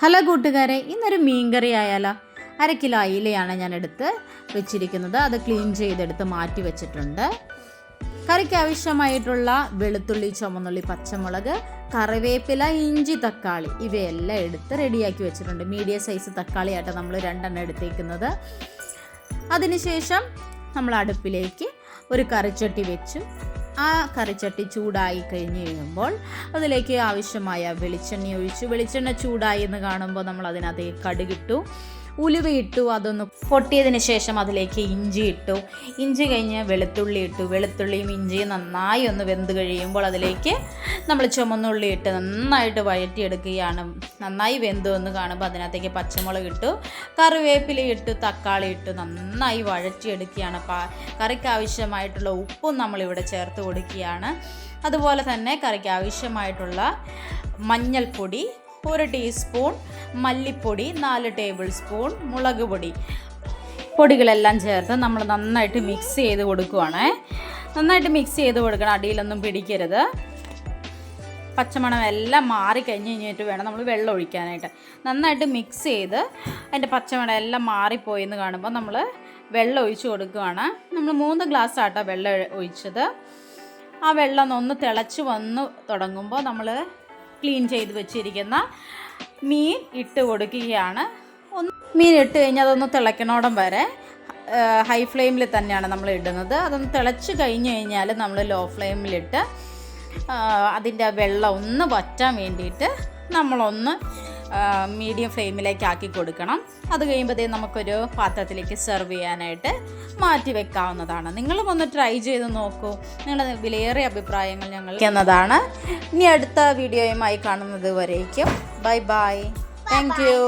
Hello കൂട്ടുകാരെ, ഇന്നൊരു മീൻകറി ആയാലോ. 1/2 കിലോ അയിലയാണ് ഞാൻ എടുത്ത് വെച്ചിരിക്കുന്നത്. അത് ക്ലീൻ ചെയ്തെടുത്ത് മാറ്റി വെച്ചിട്ടുണ്ട്. കറിക്ക് ആവശ്യമായിട്ടുള്ള വെളുത്തുള്ളി, ചുവന്നുള്ളി, പച്ചമുളക്, കറിവേപ്പില, ഇഞ്ചി, തക്കാളി ഇവയെല്ലാം എടുത്ത് റെഡിയാക്കി വെച്ചിട്ടുണ്ട്. മീഡിയം സൈസ് തക്കാളിയായിട്ട് നമ്മൾ 2 എടുത്തേക്കുന്നത്. അതിനുശേഷം നമ്മൾ അടുപ്പിലേക്ക് ഒരു കറിച്ചട്ടി വെച്ചു. ആ കറിച്ചട്ടി ചൂടായി കഴിഞ്ഞ് കഴിയുമ്പോൾ അതിലേക്ക് ആവശ്യമായ വെളിച്ചെണ്ണ ഒഴിച്ചു. വെളിച്ചെണ്ണ ചൂടായി എന്ന് കാണുമ്പോൾ നമ്മൾ അതിനകത്തേക്ക് കടുകിട്ടു, ഉലുവയിട്ടു. അതൊന്ന് പൊട്ടിയതിന് ശേഷം അതിലേക്ക് ഇഞ്ചി ഇട്ടു. ഇഞ്ചി കഴിഞ്ഞ് വെളുത്തുള്ളി ഇട്ടു. വെളുത്തുള്ളിയും ഇഞ്ചിയും നന്നായി ഒന്ന് വെന്ത് കഴിയുമ്പോൾ അതിലേക്ക് നമ്മൾ ചുമന്നുള്ളി ഇട്ട് നന്നായിട്ട് വഴറ്റിയെടുക്കുകയാണ്. നന്നായി വെന്തു എന്ന് കാണുമ്പോൾ അതിനകത്തേക്ക് പച്ചമുളക് ഇട്ടു, കറിവേപ്പില ഇട്ടു, തക്കാളി ഇട്ടു നന്നായി വഴറ്റിയെടുക്കുകയാണ്. കറിക്ക് ആവശ്യമായിട്ടുള്ള ഉപ്പും നമ്മളിവിടെ ചേർത്ത് കൊടുക്കുകയാണ്. അതുപോലെ തന്നെ കറിക്ക് ആവശ്യമായിട്ടുള്ള മഞ്ഞൾപ്പൊടി 1 ടീസ്പൂൺ, മല്ലിപ്പൊടി 4 ടേബിൾ സ്പൂൺ, മുളക് പൊടികളെല്ലാം ചേർത്ത് നമ്മൾ നന്നായിട്ട് മിക്സ് ചെയ്ത് കൊടുക്കുകയാണ്. നന്നായിട്ട് മിക്സ് ചെയ്ത് കൊടുക്കണം, അടിയിലൊന്നും പിടിക്കരുത്. പച്ചമണം എല്ലാം മാറിക്കഴിഞ്ഞ് കഴിഞ്ഞിട്ട് വേണം നമ്മൾ വെള്ളം ഒഴിക്കാനായിട്ട്. നന്നായിട്ട് മിക്സ് ചെയ്ത് അതിൻ്റെ പച്ചമണം എല്ലാം മാറിപ്പോയെന്ന് കാണുമ്പോൾ നമ്മൾ വെള്ളം ഒഴിച്ച് കൊടുക്കുകയാണ്. നമ്മൾ 3 ഗ്ലാസ് ആട്ടോ വെള്ളം ഒഴിച്ചത്. ആ വെള്ളം ഒന്ന് തിളച്ച് വന്ന് തുടങ്ങുമ്പോൾ നമ്മൾ ക്ലീൻ ചെയ്ത് വെച്ചിരിക്കുന്ന മീൻ ഇട്ട് കൊടുക്കുകയാണ്. മീൻ ഇട്ട് കഴിഞ്ഞാൽ അതൊന്ന് തിളയ്ക്കണോടം വരെ ഹൈ ഫ്ലെയിമിൽ തന്നെയാണ് നമ്മൾ ഇടുന്നത്. അതൊന്ന് തിളച്ച് കഴിഞ്ഞ് കഴിഞ്ഞാൽ നമ്മൾ ലോ ഫ്ലെയിമിലിട്ട് അതിൻ്റെ വെള്ളം ഒന്ന് വറ്റാൻ വേണ്ടിയിട്ട് നമ്മളൊന്ന് മീഡിയം ഫ്ലെയിമിലേക്ക് ആക്കി കൊടുക്കണം. അത് കഴിയുമ്പോഴത്തേക്കും നമുക്കൊരു പാത്രത്തിലേക്ക് സെർവ് ചെയ്യാനായിട്ട് മാറ്റി വെക്കാവുന്നതാണ്. നിങ്ങളും ഒന്ന് ട്രൈ ചെയ്ത് നോക്കൂ. നിങ്ങളുടെ വിലയേറിയ അഭിപ്രായങ്ങൾ ഞങ്ങൾ എന്നതാണ്. ഇനി അടുത്ത വീഡിയോയുമായി കാണുന്നത് വരേക്കും ബൈ ബൈ. Thank you.